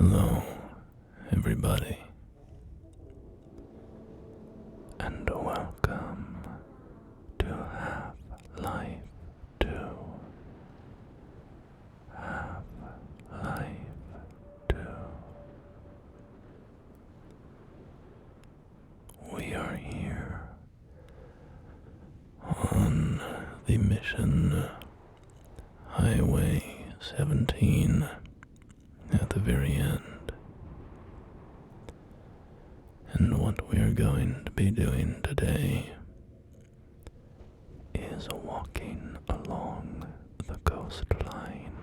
Hello, everybody, and welcome to Half-Life 2. Half-Life 2. We are here on the mission Highway 17 at the very end. And what we are going to be doing today is walking along the coastline,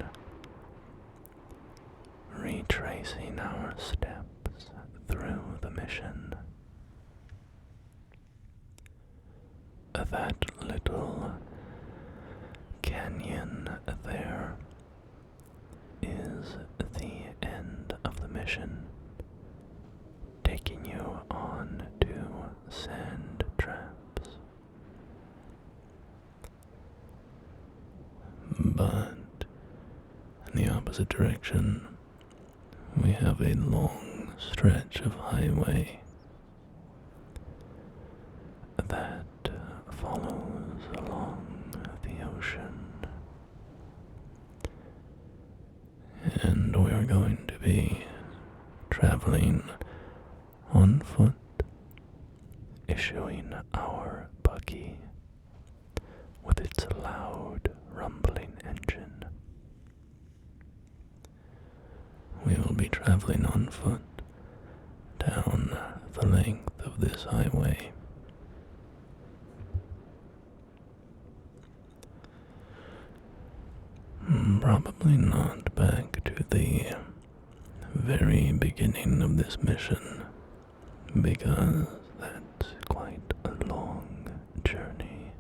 retracing our steps through the mission. That little canyon there is the end of the mission, taking you on to sand traps. But in the opposite direction, we have a long stretch of highway that follows along the ocean. And we are going to be traveling on foot, issuing our buggy with its loud, rumbling engine. We will be traveling on foot down the length of this highway. Probably not back to the very beginning of this mission, because that's quite a long journey,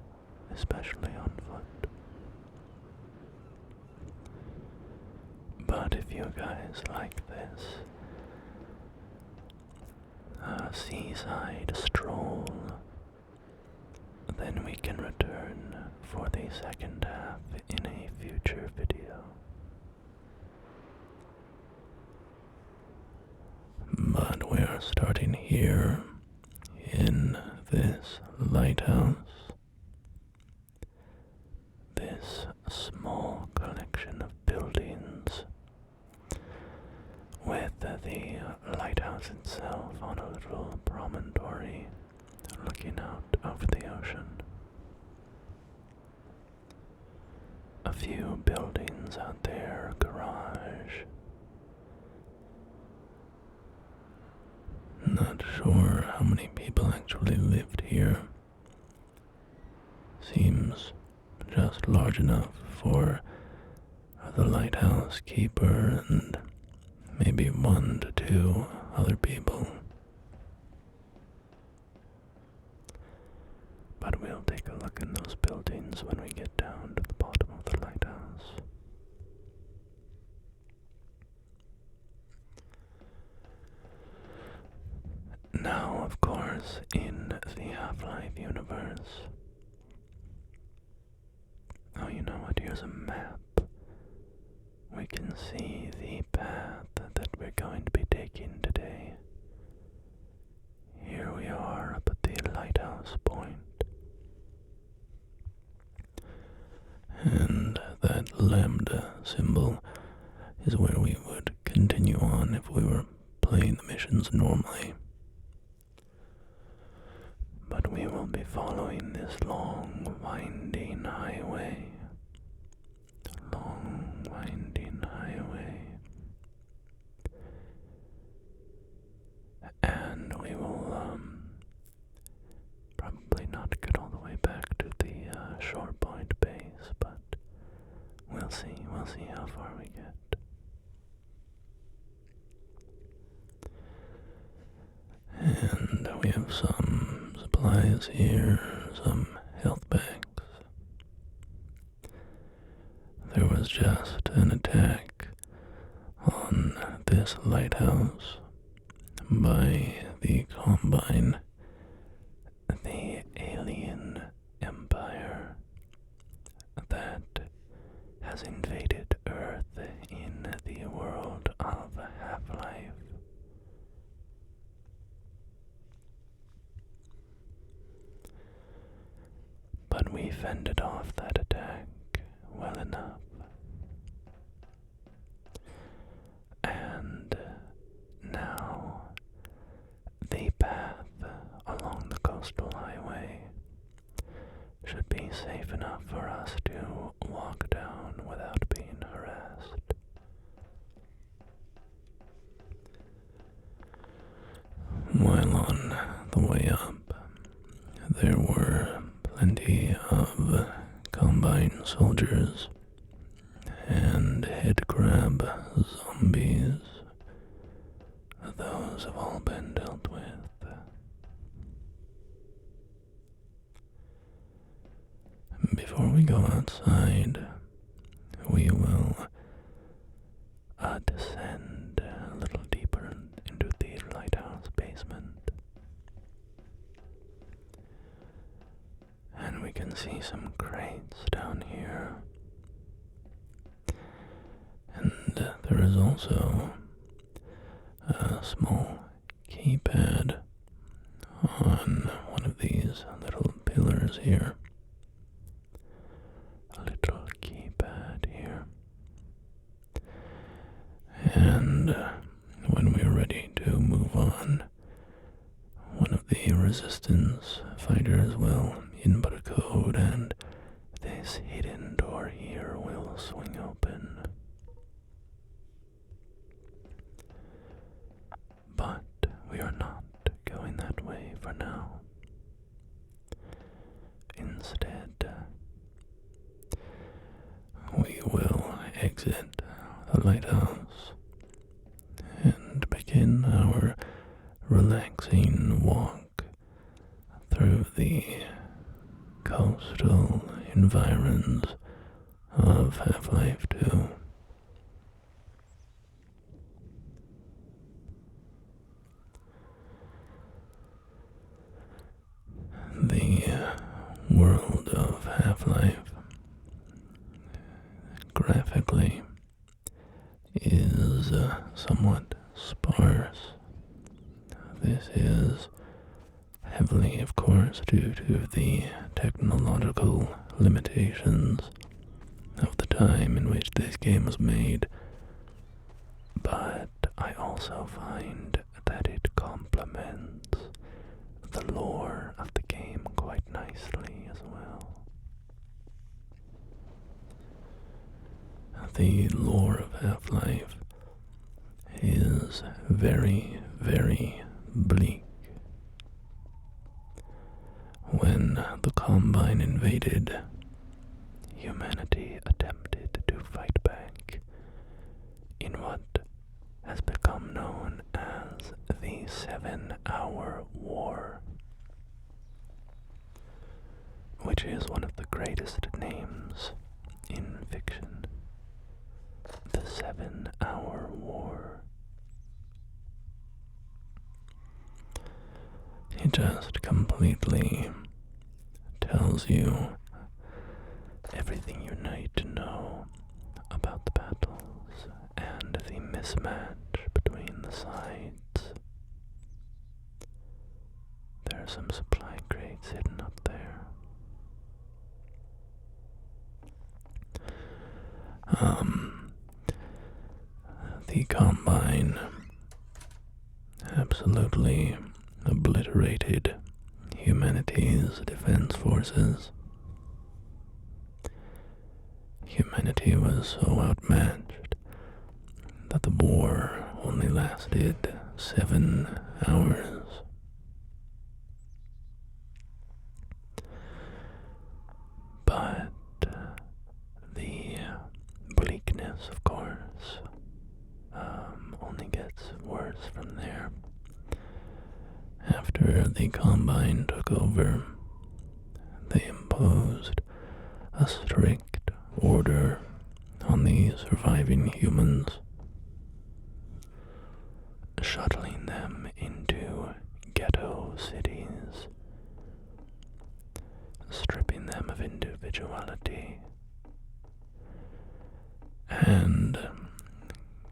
especially on foot. But if you guys like this, a seaside stroll, then we can return for the second half in a future video. But we are starting here in this lighthouse, this small collection of buildings, with the lighthouse itself on a little promontory looking out over the ocean. A few buildings out there, garage. Not sure how many people actually lived here. Seems just large enough for the lighthouse keeper and maybe 1 to 2 other people. But we'll take a look in those buildings when we get down to the bottom of the lighthouse. Now, of course, in the Half-Life universe. Oh, you know what? Here's a map. We can see the path that we're going to be taking today. Here we are up at the lighthouse point. And that lambda symbol is where we would continue on if we were playing the missions normally. But we will be following this long, winding highway. Long, winding highway. And we will, probably not get all the way back to the Shore Point base, but we'll see how far we get. And we have some supplies here, some health bags. There was just an attack on this lighthouse by the Combine, the alien empire that has invaded Earth in the world of Half-Life fended off that attack well enough. And now the path along the coastal highway should be safe enough for us to walk down without being harassed. While on the way up, there were plenty of Combine soldiers and headcrab zombies. Those have all been dealt with. Before we go outside, we will descend a little deeper into the lighthouse basement. And we can see some crates down here. And there is also a small keypad on one of these little pillars here. A little keypad here. And when we're ready to move on, one of the resistance fighters will input a code and this hidden door here will swing open. But we are not going that way for now. Instead, we will exit the lighthouse and begin our relaxing walk through the coastal environs of Half-Life 2. The world of Half-Life graphically is somewhat sparse. This is heavily, of course, due to the technological limitations of the time in which this game was made, but I also find that it complements the lore of the game quite nicely as well. The lore of Half-Life is very, very bleak. When the Combine invaded, humanity attempted to fight back in what has become known as the 7-Hour War, which is one of the greatest names in fiction. The 7-Hour War. It just completely tells you everything you need to know about the battles and the mismatch between the sides. There are some supply crates hidden up there. The Combine absolutely obliterated humanity's defense forces. Humanity was so outmatched that the war only lasted 7 hours. But the bleakness, of course, only gets worse from there. After the Combine took over, they imposed a strict order on the surviving humans, shuttling them into ghetto cities, stripping them of individuality, and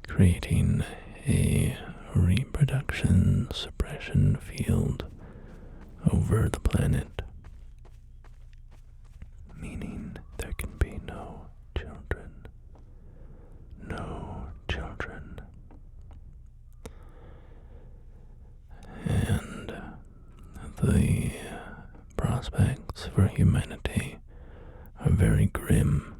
creating a reproduction suppression field over the planet. the prospects for humanity are very grim.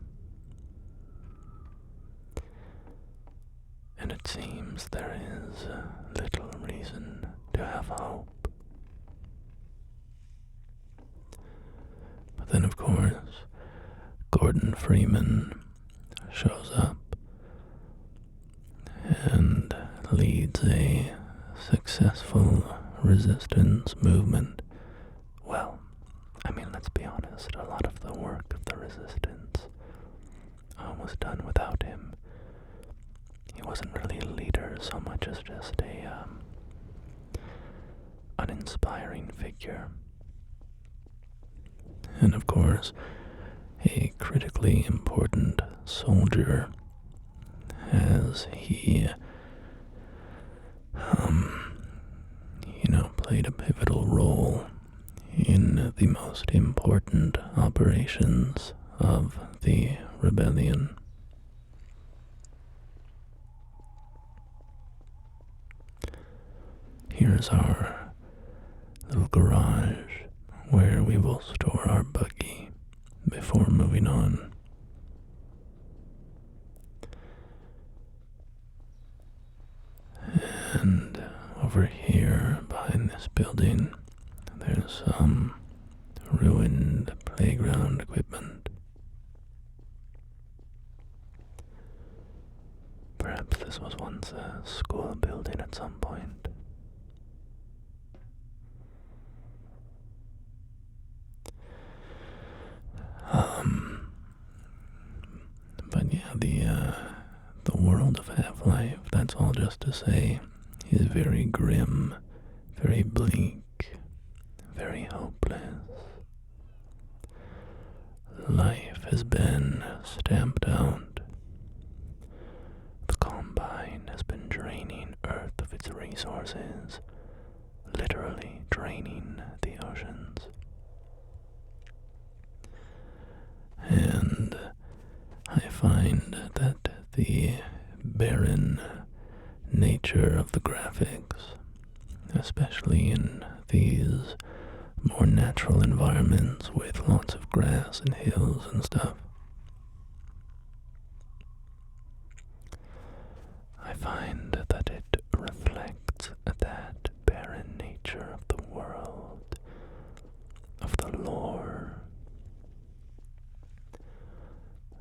And it seems there is little reason to have hope. But then, of course, Gordon Freeman shows up and leads a successful resistance movement. Well, I mean, let's be honest, a lot of the work of the resistance was done without him. He wasn't really a leader so much as just an inspiring figure. And of course, a critically important soldier, as he, played a pivotal role in the most important operations of the rebellion. Here's our little garage where we will store our buggy before moving on. And over here behind this building, there's some ruined playground equipment. Perhaps this was once a school building at some point. But yeah, the world of Half-Life, that's all just to say, is very grim, very bleak, very hopeless. Life has been stamped out. The Combine has been draining Earth of its resources, literally draining the oceans. And I find that the barren nature of the graphics, especially in these more natural environments with lots of grass and hills and stuff, I find that it reflects that barren nature of the world, of the lore.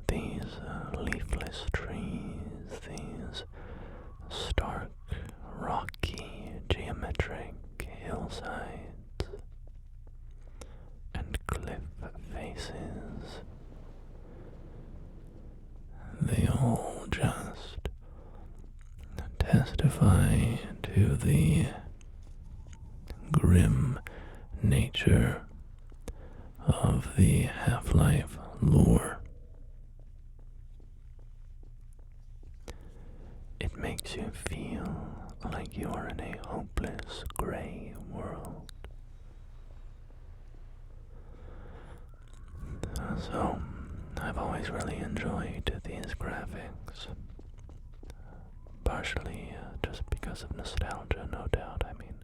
These leafless trees, these stark, rocky, geometric hillsides, and cliff faces, they all just testify to the grim nature of the Half-Life lore. It makes you feel like you are in a hopeless, gray world. So, I've always really enjoyed these graphics. Partially just because of nostalgia, no doubt. I mean,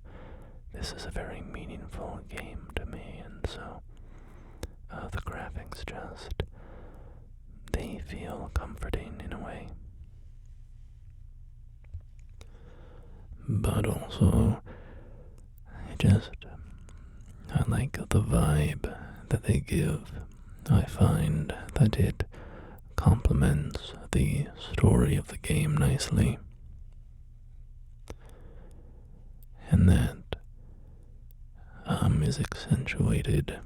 this is a very meaningful game to me, and so the graphics just, they feel comforting in a way. But also, I like the vibe that they give. I find that it complements the story of the game nicely. And that is accentuated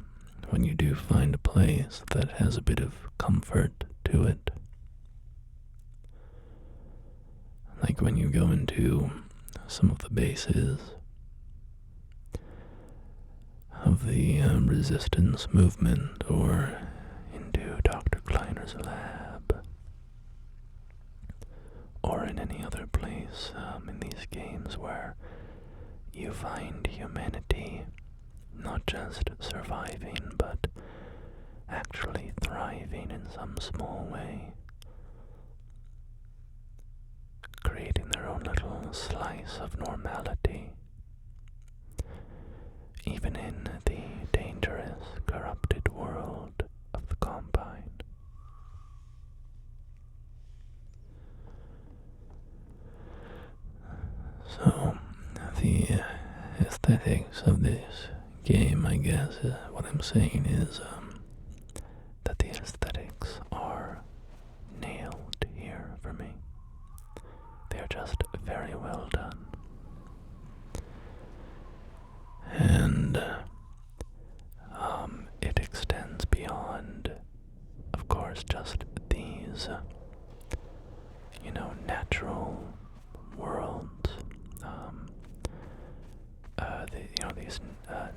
when you do find a place that has a bit of comfort to it. Like when you go into some of the bases of the resistance movement, or into Dr. Kleiner's lab, or in any other place in these games where you find humanity not just surviving, but actually thriving in some small way, creating their own little slice of normality, even in aesthetics of this game, I guess, what I'm saying is that the aesthetics are nailed here for me. They're just very well done. And it extends beyond, of course, just these, natural worlds. These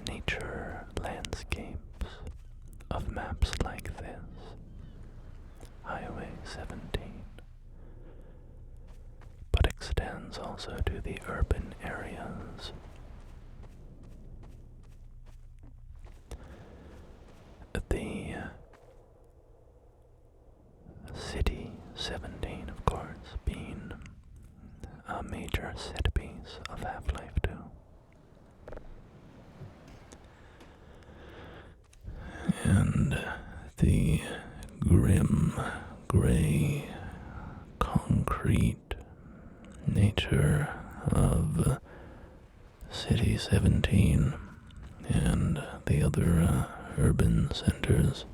nature landscapes of maps like this. Highway 17. But extends also to the urban areas. The City 17, of course, being a major set piece of Half-Life 2. And the grim, gray, concrete nature of City 17 and the other urban centers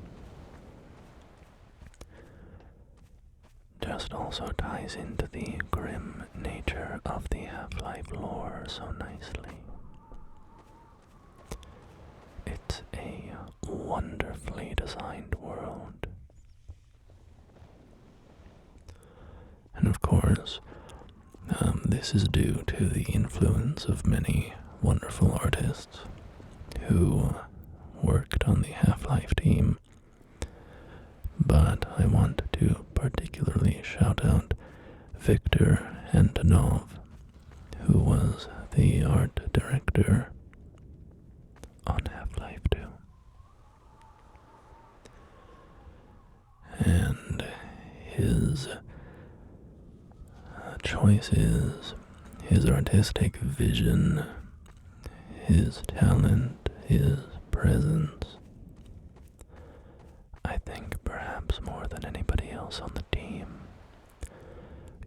just also ties into the grim nature of the Half-Life lore so nicely. It's a wonderfully designed world. And of course, this is due to the influence of many wonderful artists who worked on the Half-Life team. But I want to particularly shout out Viktor Antonov, who was the art director on Half-Life 2. And his choices, his artistic vision, his talent, his presence, I think perhaps more than anybody else on the team,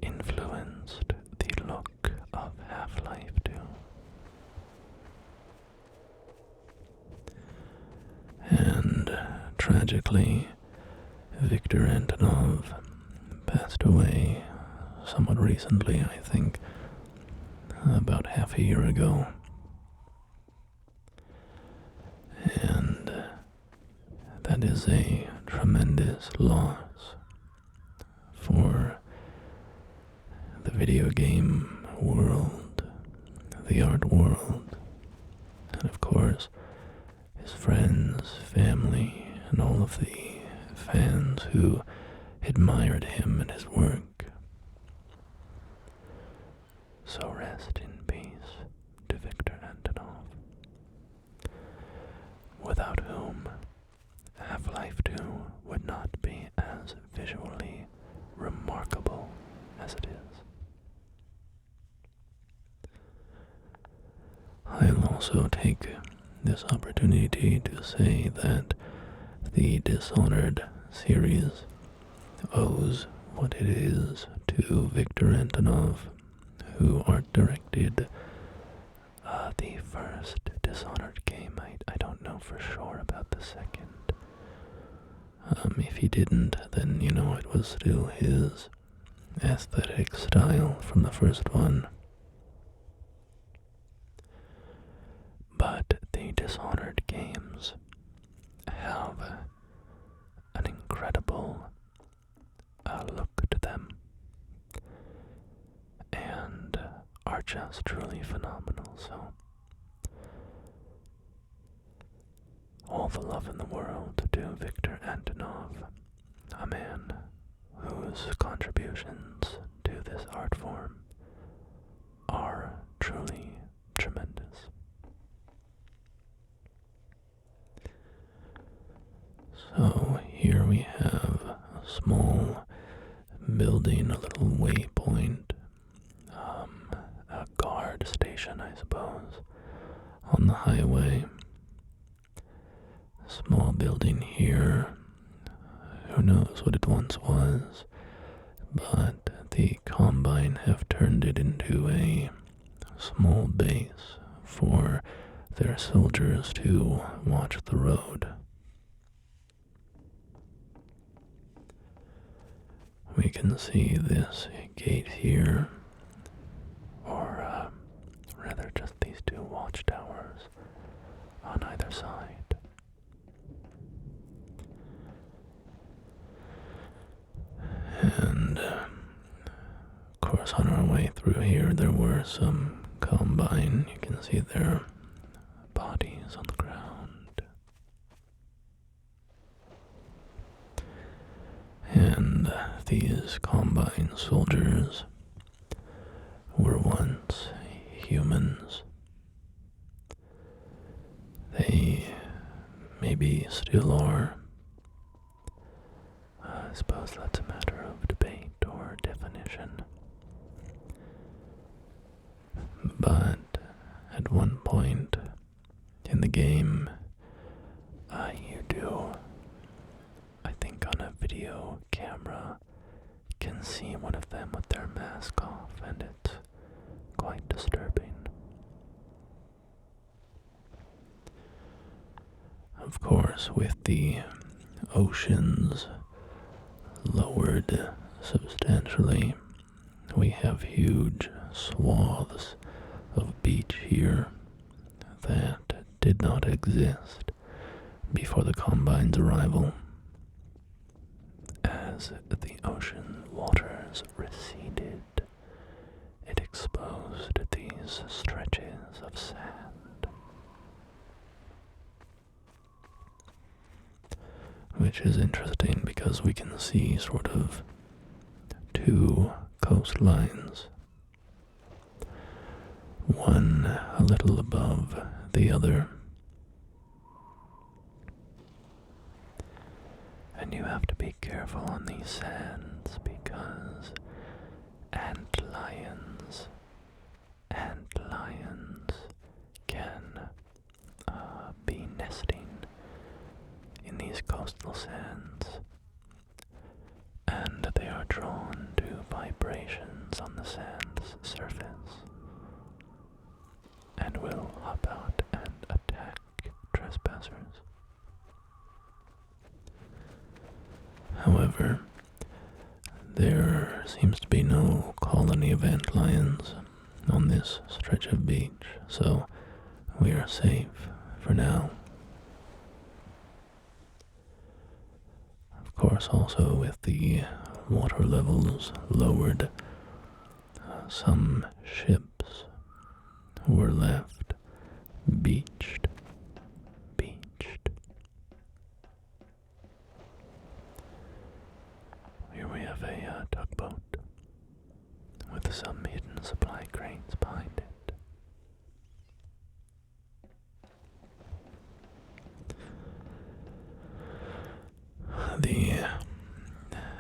influenced the look of Half-Life 2. And tragically, Viktor Antonov passed away somewhat recently, I think, about half a year ago. And that is a tremendous loss for the video game world, the art world, and of course, his friends, family, and all of the fans who admired him and his work. So rest in peace to Viktor Antonov, without whom Half-Life 2 would not be as visually remarkable as it is. I'll also take this opportunity to say that the Dishonored series owes what it is to Viktor Antonov, who art directed the first Dishonored game. I don't know for sure about the second. If he didn't, then, it was still his aesthetic style from the first one. But the Dishonored games have an incredible look to them and are just truly phenomenal. So all the love in the world to Viktor Antonov, a man whose contributions to this art form are truly tremendous. So here we have a small building, a little waypoint, a guard station, I suppose, on the highway. Small building here. Who knows what it once was, but the Combine have turned it into a small base for their soldiers to watch the road. We can see this gate here, or rather just these two watchtowers on either side. And, of course, on our way through here, there were some Combine. You can see their bodies on the ground. And these Combine soldiers were once humans. They maybe still are. I suppose that's a matter of debate or definition. But at one point in the game, you do, I think on a video camera, can see one of them with their mask off, and it's quite disturbing. Of course, with the oceans lowered substantially, we have huge swaths of beach here that did not exist before the Combine's arrival. As the ocean waters receded, it exposed these stretches of sand, which is interesting because we can see sort of two coastlines, one a little above the other. And you have to be careful on these sands because antlions can be nesting in these coastal sands, and they are drawn to vibrations on the sand's surface and will hop out and attack trespassers. However, there seems to be no colony of antlions on this stretch of beach, so we are safe for now. Of course, also with the water levels lowered, some ships were left beached. Here we have a tugboat with some hidden supply crates behind it. The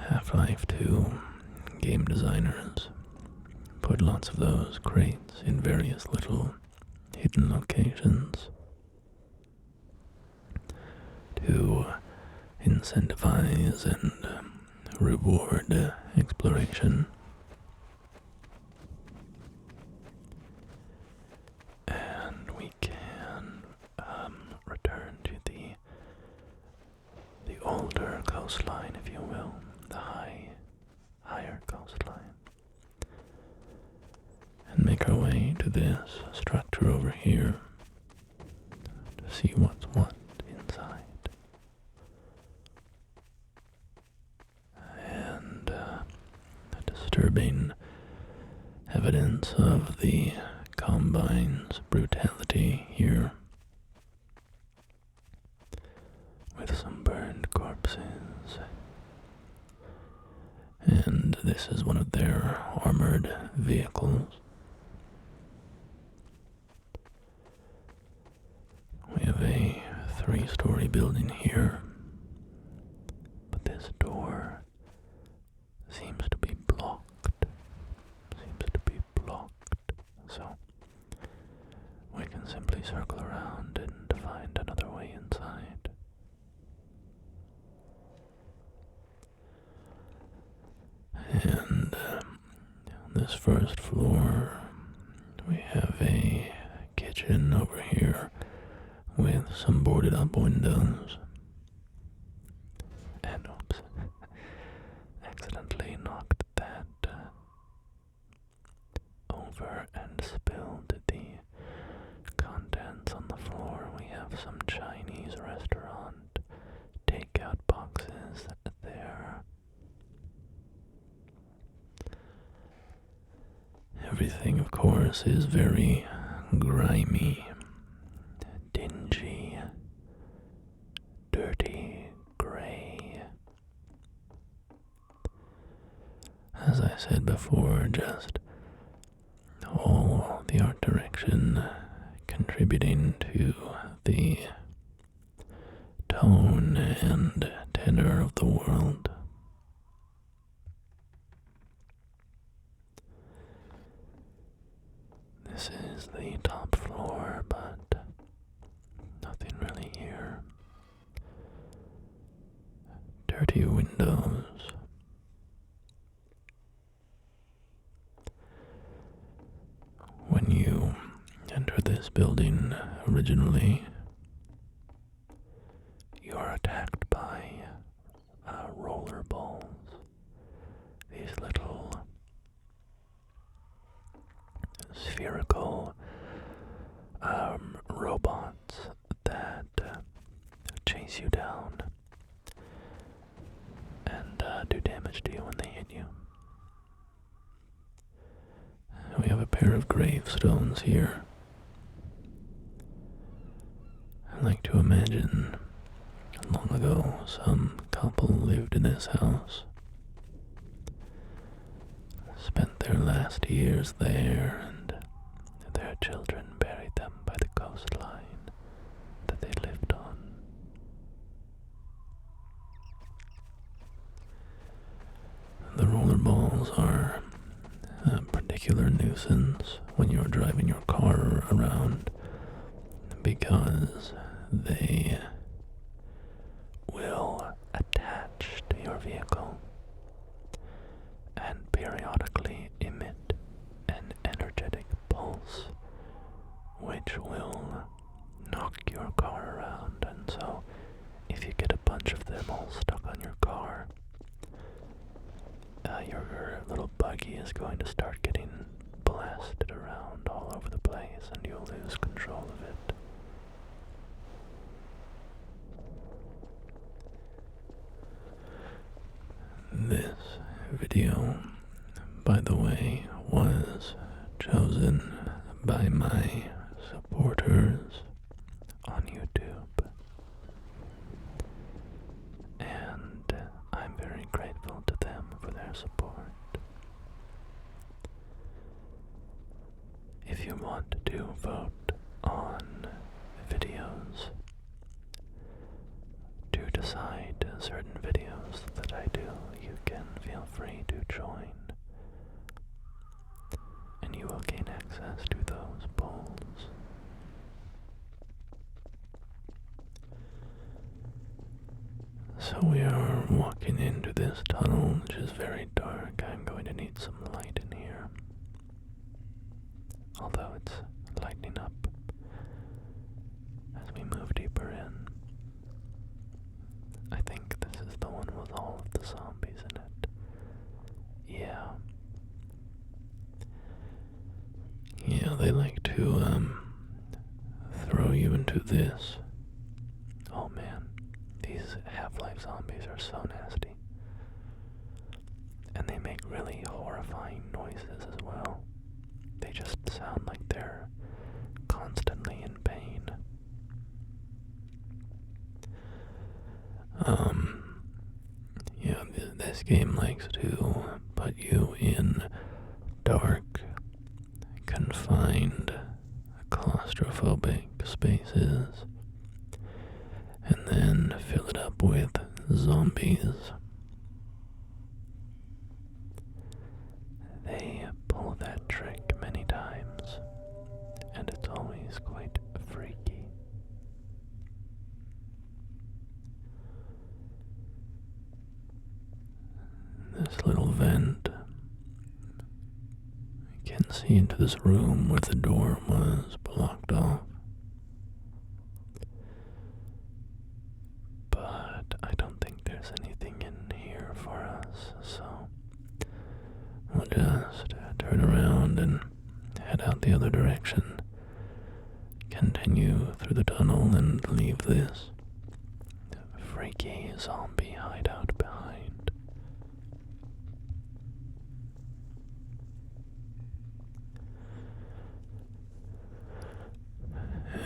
Half-Life 2 game designers put lots of those crates in various little hidden locations to incentivize and reward exploration. And we can return to the older coastline, if you will, the higher coastline, and make our way to this structure over here to see what's what inside. And disturbing evidence of the Combine's brutality here, with some burned corpses. And this is one of their armored vehicles. We have a 3-story building here, but this door seems to be blocked. So we can simply circle around and find another way inside. And on this first floor, we have a kitchen kitchen over here with some boarded up windows. And oops, accidentally knocked that over and spilled the contents on the floor. We have some Chinese restaurant takeout boxes there. Everything, of course, is very grimy, dingy, dirty, gray. As I said before, just all the art direction contributing to the tone and tenor of the world. This is the top floor, but nothing really here. Dirty windows. When you enter this building originally, you are attacked by roller balls. These little spherical robots that chase you down and do damage to you when they hit you. We have a pair of gravestones here. I like to imagine long ago some couple lived in this house, spent their last years there, and their children buried them by the coastline that they lived on. The rollerballs are a particular nuisance when you're driving your car around because they will attach to your vehicle and periodically emit an energetic pulse which will knock your car around. And so if you get a bunch of them all stuck on your car, your little buggy is going to start getting blasted around all over the place and you'll lose control of it. This video, by the way, was chosen by my supporters on YouTube, and I'm very grateful to them for their support. If you want to vote on videos to decide certain videos that I do, you can feel free to join, and you will gain access to those polls. So we are walking into this tunnel, which is very dark. I'm going to need some light in here, although it's lightening up as we move deeper in. I think this is the one with all of the zombies in it. Yeah. Yeah, they like to throw you into this. Oh man, these Half-Life zombies are so nasty. And they make really horrifying noises as well. They just sound like they're constantly in pain. Yeah, this game likes to put you in dark, confined, claustrophobic spaces, and then fill it up with zombies. They pull that trick many times, and it's always quite freaky. This little vent can couldn't see into this room where the door was blocked off. But I don't think there's anything in here for us, so we'll just turn around and head out the other direction, continue through the tunnel, and leave this freaky zombie hideout behind.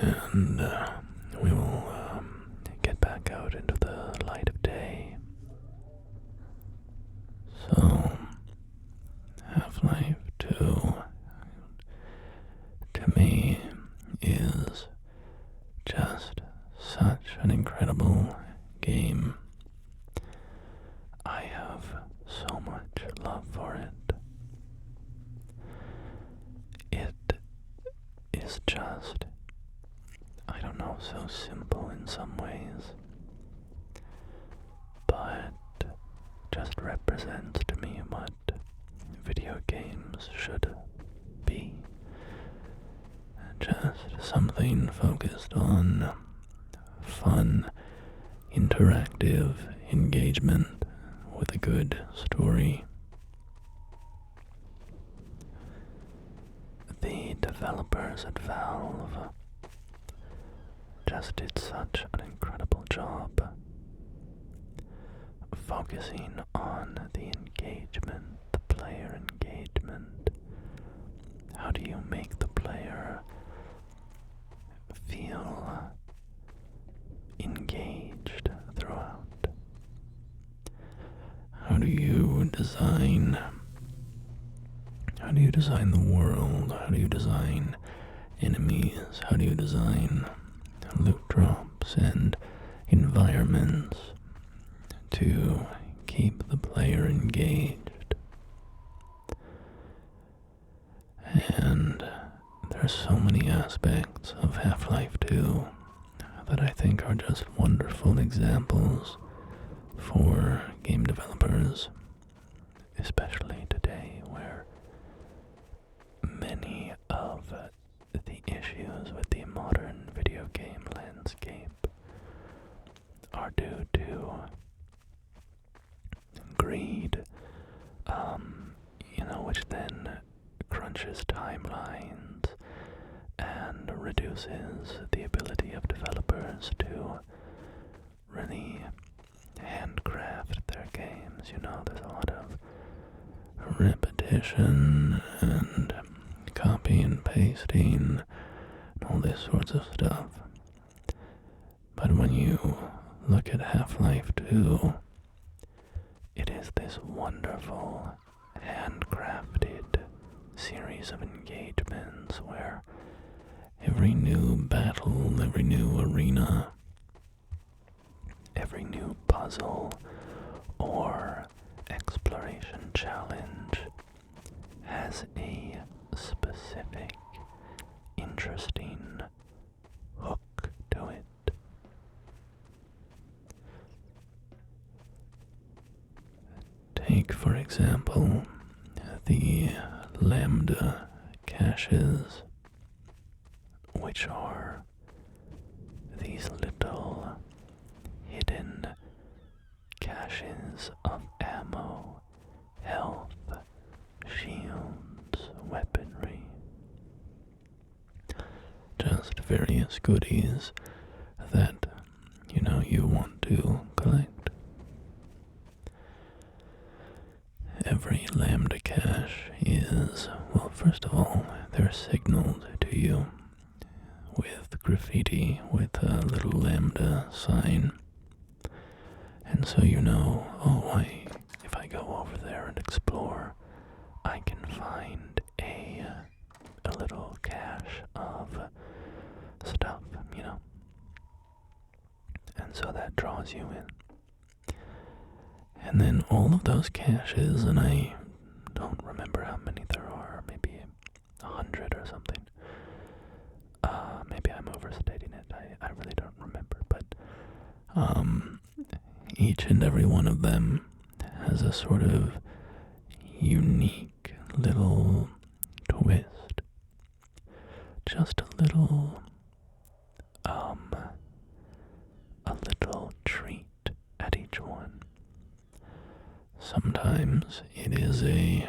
And we will get back out into the light of day. So, Half-Life 2, to me, is just such an incredible game. I have so much love for it. It is just, I don't know, so simple in some ways, but just represents to me what video games should be. Just something focused on fun, interactive engagement with a good story. The developers at Valve just did such an incredible job focusing on the engagement, the player engagement. How do you make the player feel engaged throughout? How do you design the world? How do you design enemies? How do you design loot drops and environments to keep the player engaged? And there's so many aspects of Half-Life 2 that I think are just wonderful examples for game developers, especially today, where many of the issues with the modern video game landscape are due to greed, which then crunches timelines and reduces the ability of developers to really handcraft their games. There's a lot of repetition and copy and pasting and all this sorts of stuff. But when you look at Half-Life 2, it is this wonderful, handcrafted series of engagements where every new battle, every new arena, every new puzzle or exploration challenge has a specific, interesting hook to it. Take, for example, the Lambda caches, which are these little hidden caches of ammo, health, shields, weaponry. Just various goodies that, you want to collect. Every Lambda cache is, well, first of all, they're signaled to you with graffiti, with a little Lambda sign. And so if I go over there and explore, I can find a little cache of stuff, And so that draws you in. And then all of those caches, and I don't remember how many there are, maybe 100 or something. Maybe I'm overstating it, I really don't remember, but each and every one of them has a sort of unique little twist. Just a little treat at each one. Sometimes it is a,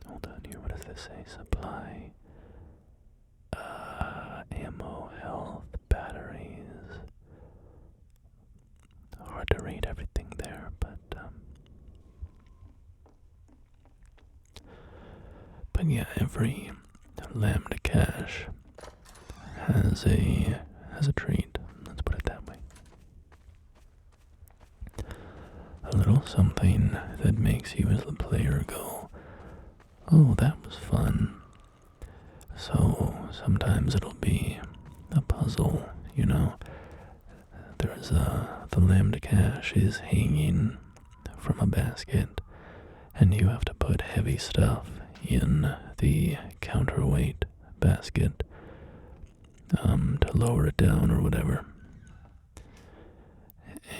hold on here, what does this say? Supply, ammo, health, batteries. Hard to read everything there, but yeah, every Lambda cache has a treat. Let's put it that way. A little something that makes you as the player go, oh, that was fun. So sometimes it'll be a puzzle, you know. There's the Lambda cache is hanging from a basket, and you have to put heavy stuff in the counterweight basket to lower it down or whatever.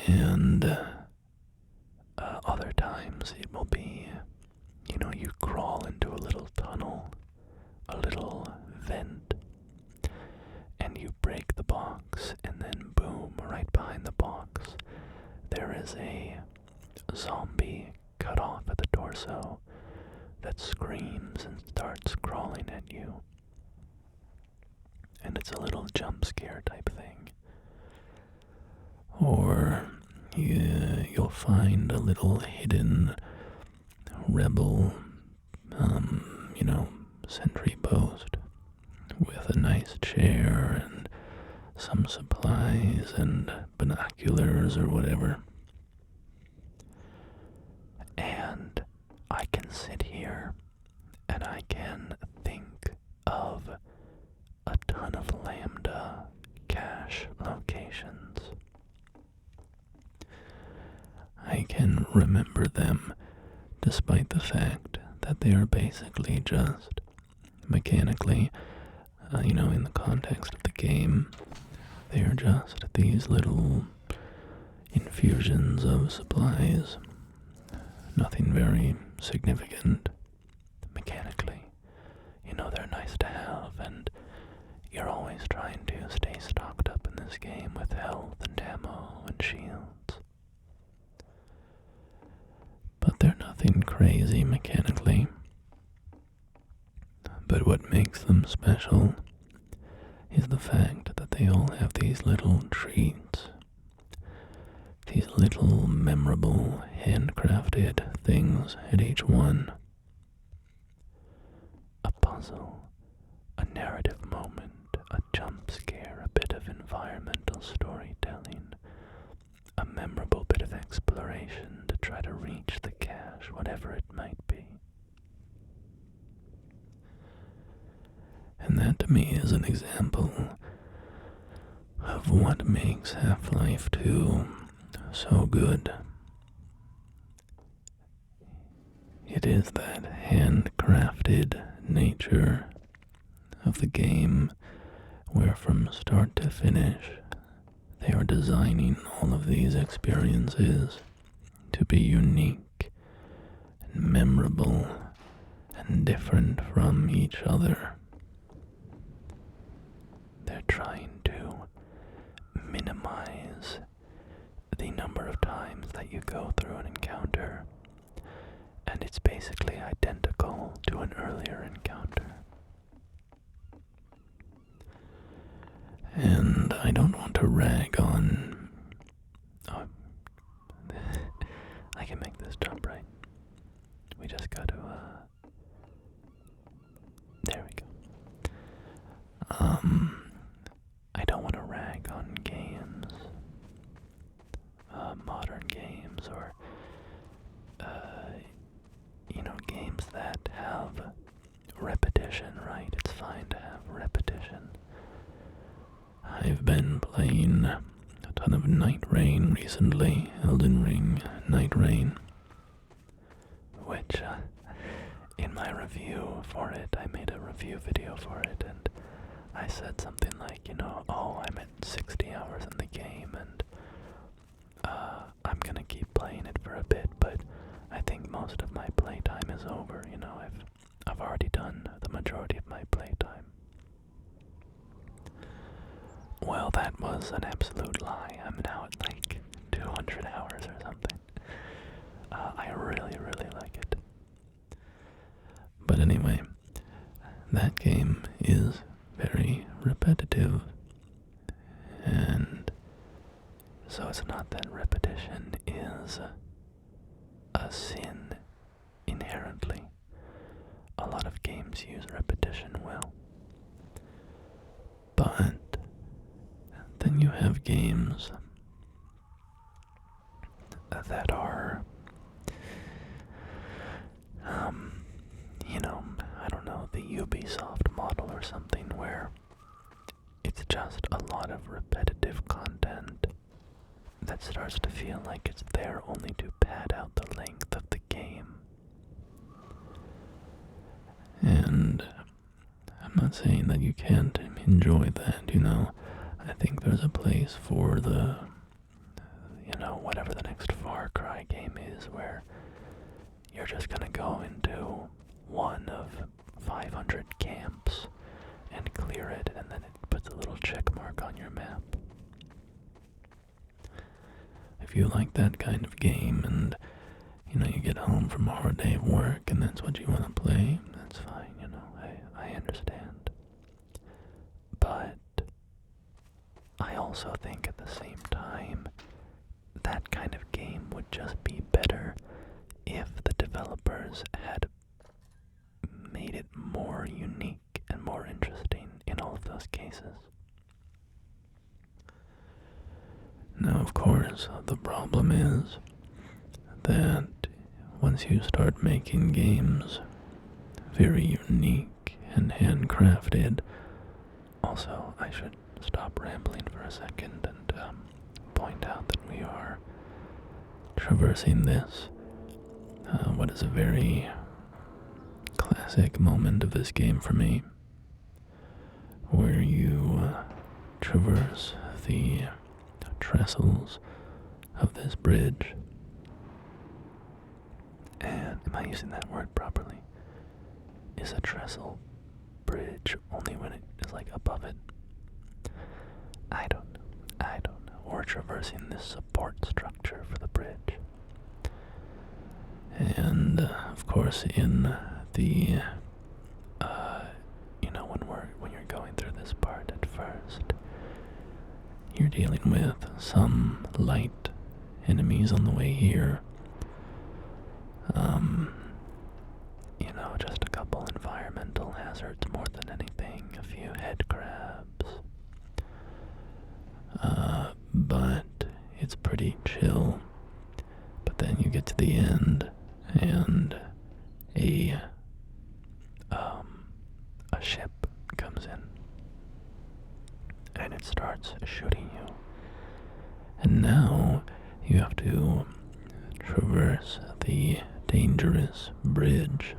And other times it will be, you know, you crawl into a little tunnel, a little vent, and you break the box, and then boom, right behind the box, there is a zombie cut off at the torso that screams and starts crawling at you. And it's a little jump scare type thing. Or you'll find a little hidden rebel, you know, sentry post with a nice chair and some supplies and binoculars or whatever. And I can sit here and I can think of a ton of Lambda cache locations. I can remember them despite the fact that they are basically just mechanically, you know, in the context of the game, they are just these little infusions of supplies. Nothing very significant mechanically. You know, they're nice to have, and you're always trying to stay stocked up in this game with health and ammo and shields. But they're nothing crazy mechanically. But what makes them special is the fact that they all have these little treats. These little memorable handcrafted things at each one. A puzzle, a narrative moment, a jump scare, a bit of environmental storytelling, a memorable bit of exploration to try to reach the cache, whatever it might be. And that to me is an example of what makes Half-Life 2 so good. It is that handcrafted nature of the game where from start to finish they are designing all of these experiences to be unique and memorable and different from each other. They're trying to minimize the number of times that you go through an encounter, and it's basically identical to an earlier encounter. And I don't want to rag on... Oh, I can make this jump, right? We just got to, there we go. I don't want to rag on games, modern games, or, you know, games that have repetition, right? It's fine to have repetition. I've been playing a ton of Night Rain recently, Elden Ring Night Rain, which, in my review for it, I made a review video for it, and I said something like, you know, oh, I'm at 60 hours in the game, and I'm gonna keep playing it for a bit, but I think most of my playtime is over. You know, I've already done the majority of my playtime. Well, that was an absolute lie. I'm now at like 200 hours or something. I really, really like it. But anyway, that game is very repetitive. And so it's not that repetition is a sin inherently. A lot of games use repetition well. But then you have games that are, I don't know, the Ubisoft model or something where it's just a lot of repetitive content that starts to feel like it's there only to pad out the length of the game. And I'm not saying that you can't enjoy that, I think there's a place for the, whatever the next Far Cry game is, where you're just gonna go into one of 500 camps and clear it, and then it puts a little check mark on your map. If you like that kind of game and, you get home from a hard day of work and that's what you want to play, that's fine, I understand. But I also think at the same time, that kind of game would just be better if the developers had made it more unique and more interesting in all of those cases. Now, of course, the problem is that once you start making games very unique and handcrafted, also, I should stop rambling for a second and point out that we are traversing this, what is a very classic moment of this game for me, where you traverse the trestles of this bridge. And am I using that word properly? Is a trestle bridge only when it is like above it? I don't know. We're traversing this support structure for the bridge. And of course in the when you're going through this part at first, you're dealing with some light enemies on the way here. Just a couple environmental hazards more than anything, a few head crabs. But it's pretty chill. But then you get to the end and a ship comes in and it starts shooting you. And now you have to traverse the dangerous bridge,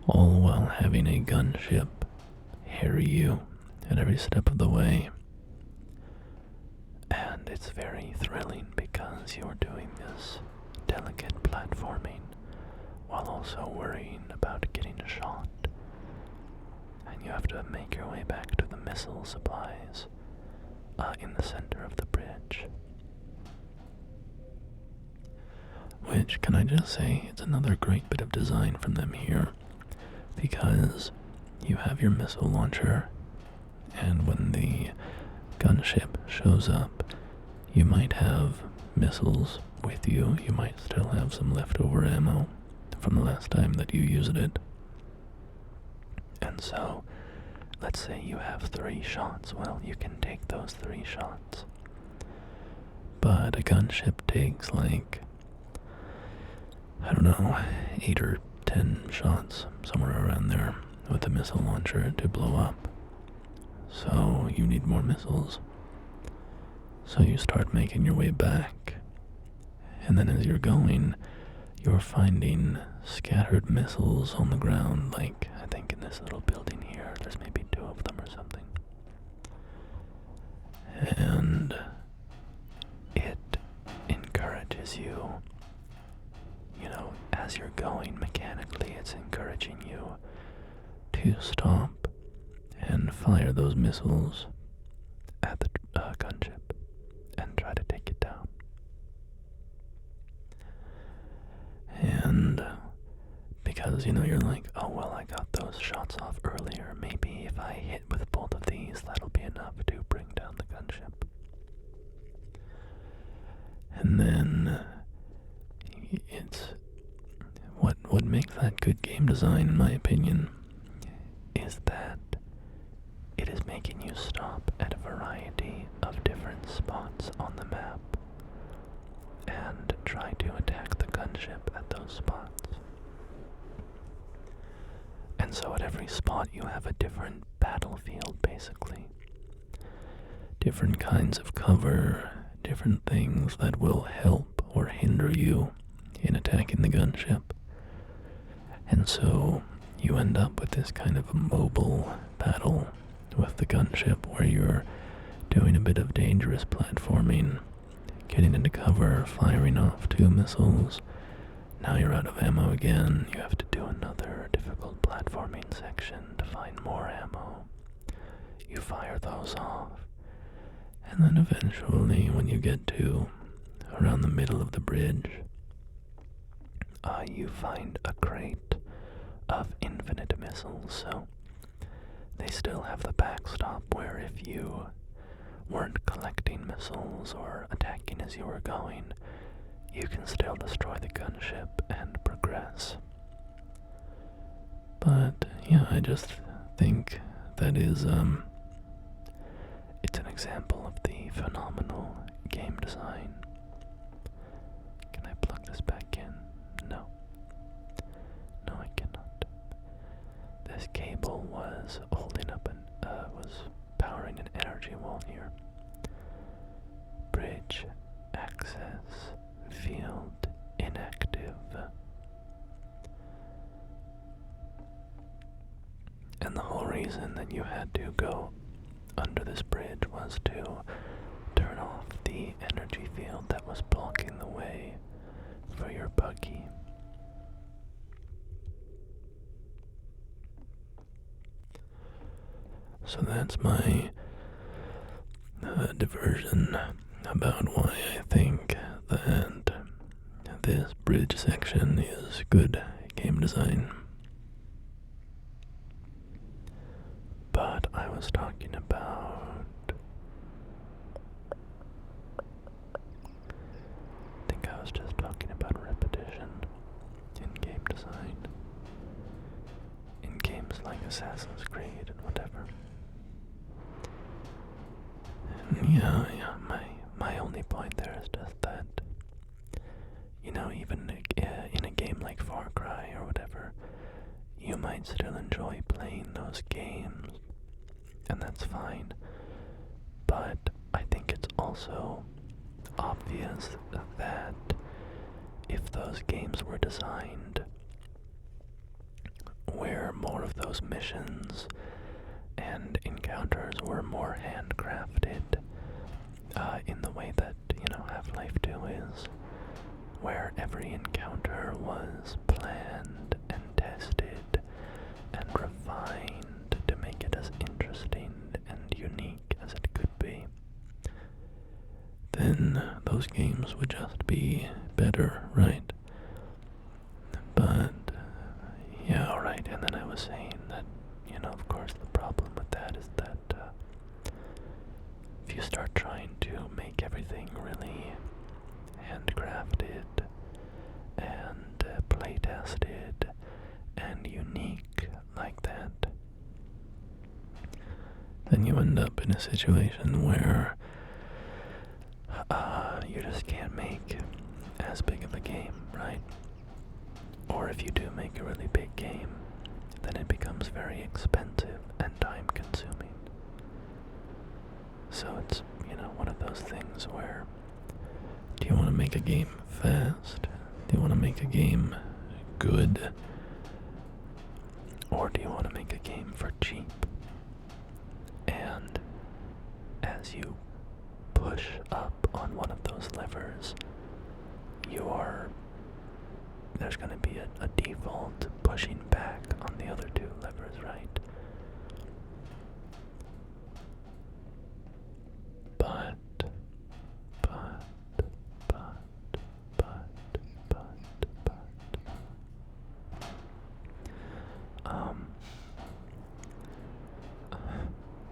all while having a gunship harry you at every step of the way. And it's very thrilling because you're doing this delicate platforming while also worrying about getting shot. And you have to make your way back to the missile supplies in the center of the bridge. Which, can I just say, it's another great bit of design from them here, because you have your missile launcher, and when the gunship shows up, you might have missiles with you. You might still have some leftover ammo from the last time that you used it. And so, let's say you have 3 shots. Well, you can take those 3 shots. But a gunship takes like, 8 or 10 shots, somewhere around there, with a missile launcher to blow up. So you need more missiles. So you start making your way back. And then as you're going, you're finding scattered missiles on the ground, like I think in this little building here, there's maybe 2 of them or something. And it going mechanically, it's encouraging you to stop and fire those missiles at the gunship and try to take it down. And because, you're like, oh, well, I got those shots off earlier. Maybe if I hit with both of these, that'll be enough to bring down the gunship. And then it's what makes that good game design, in my opinion, is that it is making you stop at a variety of different spots on the map and try to attack the gunship at those spots. And so at every spot you have a different battlefield, basically. Different kinds of cover, different things that will help or hinder you in attacking the gunship. And so you end up with this kind of a mobile battle with the gunship where you're doing a bit of dangerous platforming, getting into cover, firing off 2 missiles. Now you're out of ammo again. You have to do another difficult platforming section to find more ammo. You fire those off. And then eventually, when you get to around the middle of the bridge, you find a crate of infinite missiles. So they still have the backstop where if you weren't collecting missiles or attacking as you were going, you can still destroy the gunship and progress. But yeah, I just think that is it's an example of the phenomenal game design. Can I plug this back in? No. No, I cannot. This cable was holding up was powering an energy wall here. Bridge access field inactive. And the whole reason that you had to go under this bridge was to turn off the energy field that was blocking the way for your buggy. So that's my diversion about why I think that this bridge section is good game design. But I was talking about, I think I was just talking about repetition in game design, in games like Assassin's Creed and whatever. And yeah, my only point there is just that, even in a game like Far Cry or whatever, you might still enjoy playing those games, and that's fine. But I think it's also obvious that if those games were designed where more of those missions and encounters were more handcrafted, in the way that, Half-Life 2 is, where every encounter was planned and tested and refined to make it as interesting and unique as it could be, then those games would just be better, right? But, yeah, alright, and then I was saying that, of course the problem with that is that if you start trying to make everything really handcrafted and play-tested and unique like that, then you end up in a situation where you just can't make as big of a game, right? Or if you do make a really big game, then it becomes very expensive and time-consuming. So it's, one of those things where, do you want to make a game fast? Do you want to make a game good? Or do you want to make a game for cheap? And as you push up on one of those levers, you are there's going to be a default pushing back on the other two levers, right? But, but, but, but,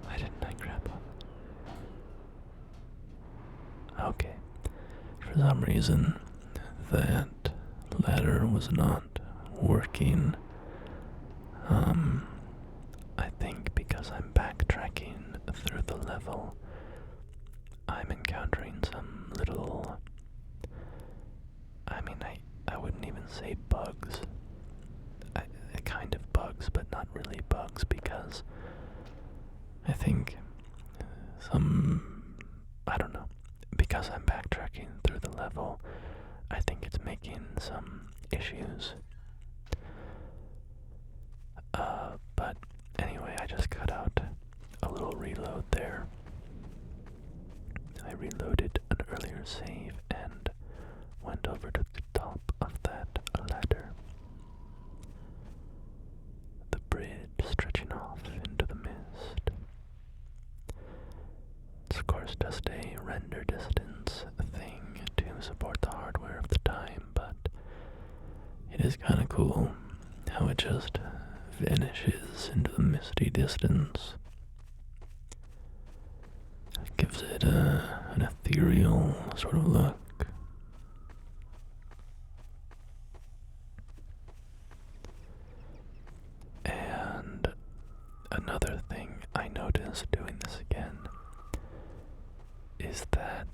why didn't I grab up? Okay. For some reason, that ladder was not working. I think because I'm backtracking through the level, I'm encountering some little, I wouldn't even say bugs. Kind of bugs, but not really bugs, because I think I don't know, because I'm backtracking through the level, I think it's making some issues. But anyway, I just cut out a little reload there. I reloaded an earlier save and went over to the top of that ladder. The bridge stretching off into the mist. It's of course just a render distance thing to support the hardware of the time, but it is kind of cool how it just vanishes into the misty distance. It gives it an ethereal sort of look. And another thing I noticed doing this again is that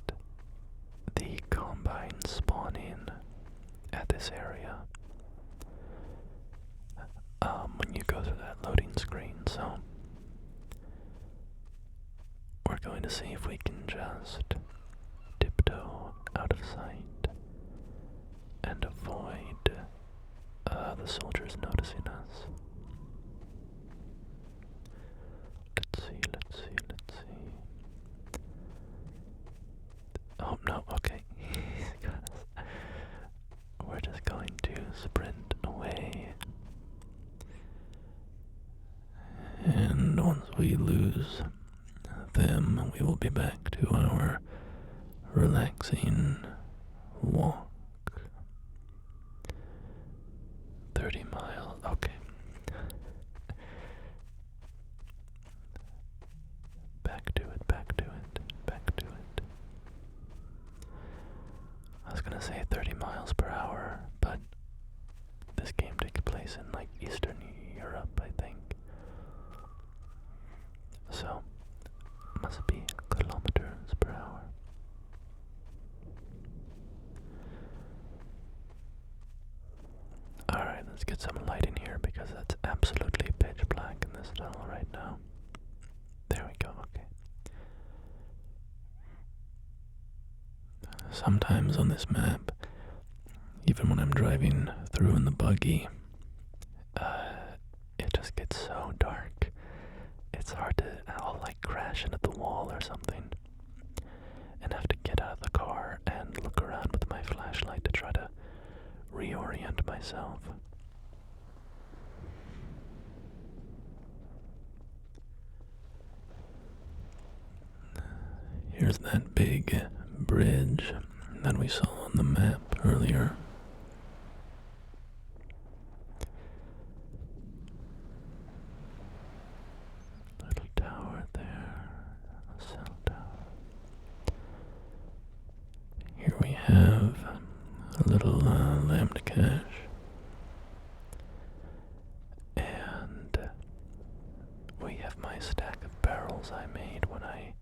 the combine spawning at this area when you go through that loading screen. So we're going to see if we can just tiptoe out of sight and avoid the soldiers noticing us. Let's see. Oh no, okay. We're just going to sprint away. And once we lose them, we will be back to our relaxing walk. 30 miles, okay. Back to it. I was gonna say 30 miles per hour, but this game takes place in like Eastern Europe, I think. So, must be kilometers per hour. Alright, let's get some light in here because it's absolutely pitch black in this tunnel right now. There we go, okay. Sometimes on this map, even when I'm driving through in the buggy, it just gets so dark. It's hard to, I'll like crash into the wall or something and have to get out of the car and look around with my flashlight to try to reorient myself. Here's that big bridge that we saw on the map earlier. Little tower there, a cell tower. Here we have a little lambda cache. And we have my stack of barrels I made when I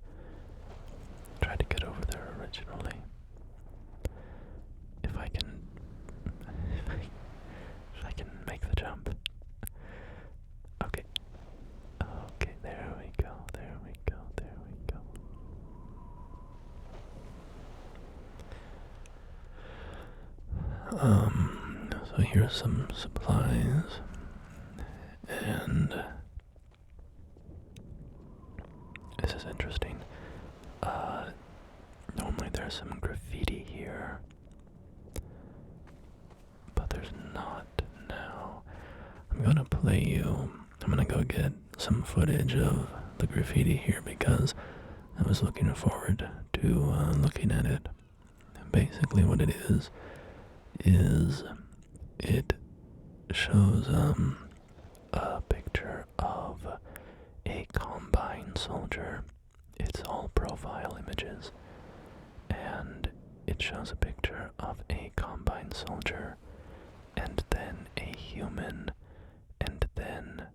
tried to get over there originally. If I can make the jump. Okay. Okay, there we go. So here's some supplies, and this is interesting. Normally there's some graffiti here, but there's I'm gonna go get some footage of the graffiti here because I was looking forward to looking at it. Basically what it is it shows a picture of a Combine soldier. It's all profile images, and it shows a picture of a Combine soldier, and then a human, and then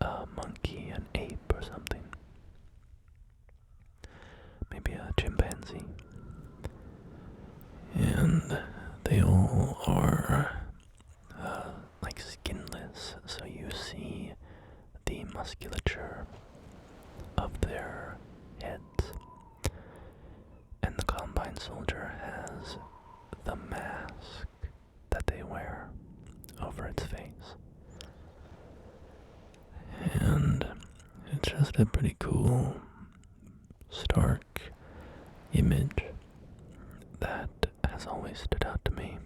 a monkey, an ape or something. Maybe a chimpanzee. And they all are like skinless, so you see the musculature of their heads. And the Combine soldier has the mask that they wear over its face. And it's just a pretty cool, stark image that has always stood out to me.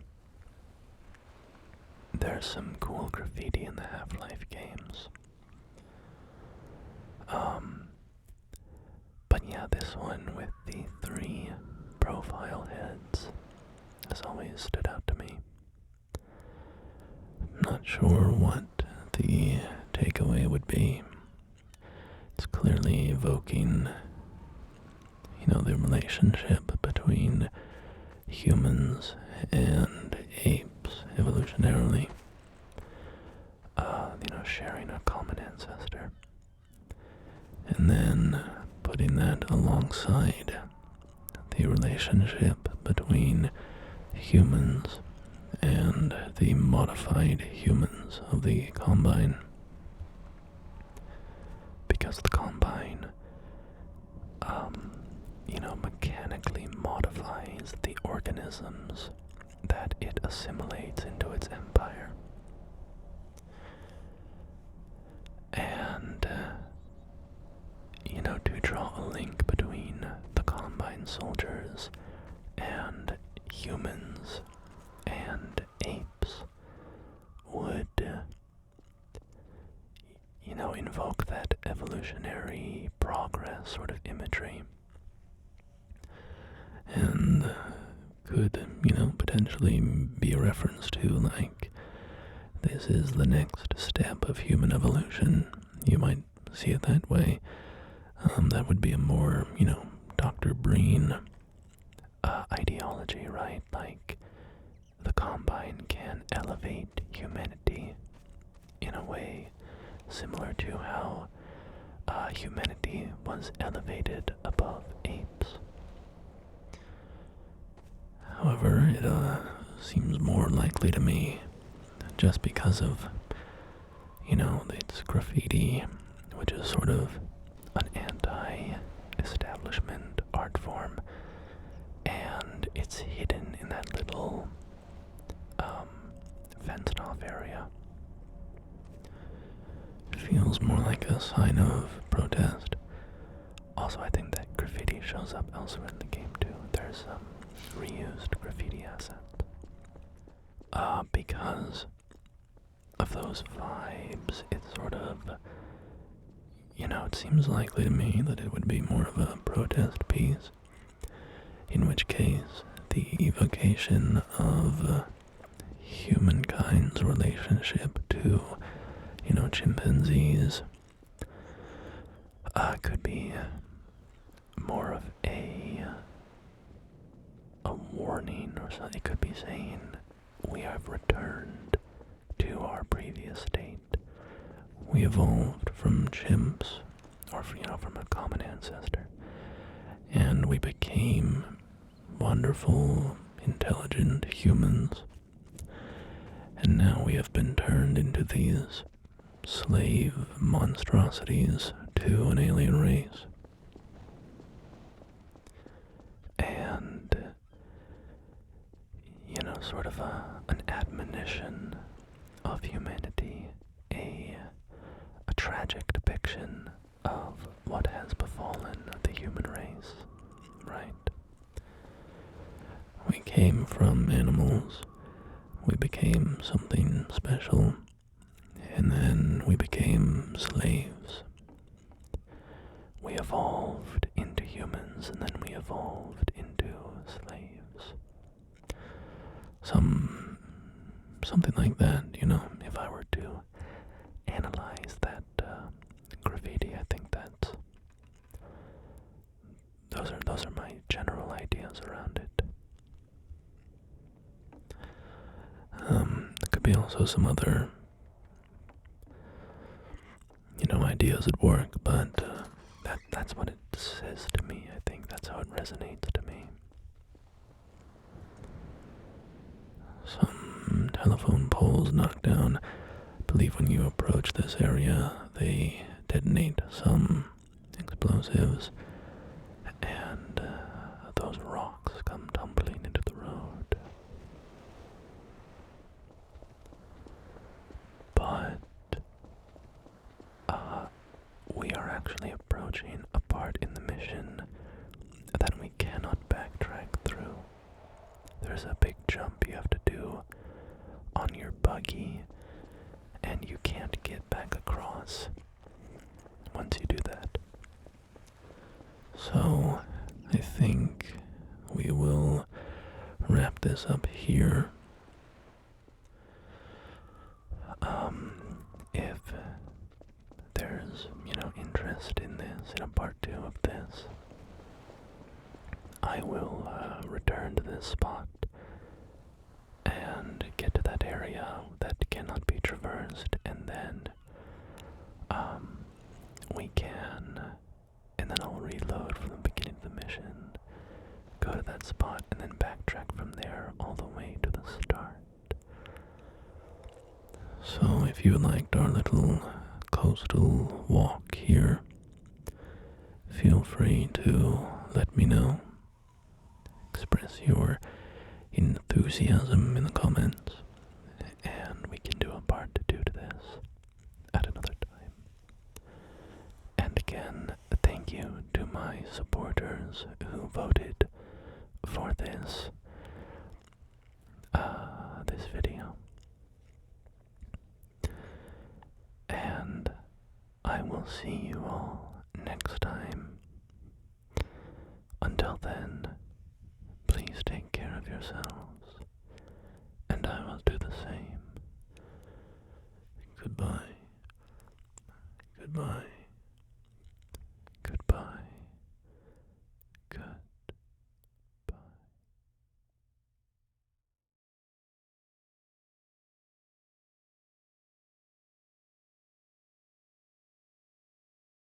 There's some cool graffiti in the Half-Life games. But yeah, this one with the 3 profile heads has always stood out to me. Not sure what the takeaway would be. It's clearly evoking, the relationship between humans and apes evolutionarily. Sharing a common ancestor. And then putting that alongside the relationship between humans and the modified humans of the Combine. Because the Combine, mechanically modifies the organisms that it assimilates into its empire. And, to draw a link between the Combine soldiers and humans and apes would, invoke that evolutionary progress sort of imagery. And could, potentially be a reference to, like, this is the next step of human evolution. You might see it that way. That would be a more, Dr. Breen ideology, right? Like, the Combine can elevate humanity in a way similar to how humanity was elevated above apes. However, it seems more likely to me just because of, it's graffiti, which is sort of an anti-establishment art form, and it's hidden in that little fenced-off area. It feels more like a sign of protest. Also, I think that graffiti shows up elsewhere in the game too. There's some reused graffiti assets. Because of those vibes, it's sort of, it seems likely to me that it would be more of a protest piece, in which case the evocation of humankind's relationship to, chimpanzees could be more of a warning or something. It could be saying, we have returned to our previous state. We evolved from chimps, or from a common ancestor, and we became wonderful, intelligent humans. And now we have been turned into these slave monstrosities to an alien race. And, sort of an admonition of humanity, a tragic depiction of what has befallen the human race, right? We came from animals, we became something special, and then we became slaves. We evolved into humans, and then we evolved into slaves. Something like that, if I were to analyze that graffiti, I think those are my general ideas around it. There could be also some other, ideas at work, but that's what it says to me. I think that's how it resonates to me. Some telephone poles knocked down. I believe when you approach this area, they detonate some explosives, and those rocks come tumbling into the road. But we are actually approaching a part in the mission that we cannot backtrack through. There's a big jump you have to do on your buggy, and you can't get back across once you do that. So, I think we will wrap this up here. If there's, interest in this, in a part 2 of this, I will return to this spot and get to that area that cannot be traversed, and then we can, and then I'll reload from the beginning of the mission, go to that spot, and then backtrack from there all the way to the start. So if you liked our little coastal walk here, feel free to let me know. Express your enthusiasm in the comments, and we can do a part 2 to this at another time. And again, thank you to my supporters who voted for this video. And I will see you all next time. Until then, please take care of yourselves, and I will do the same. Goodbye. Goodbye.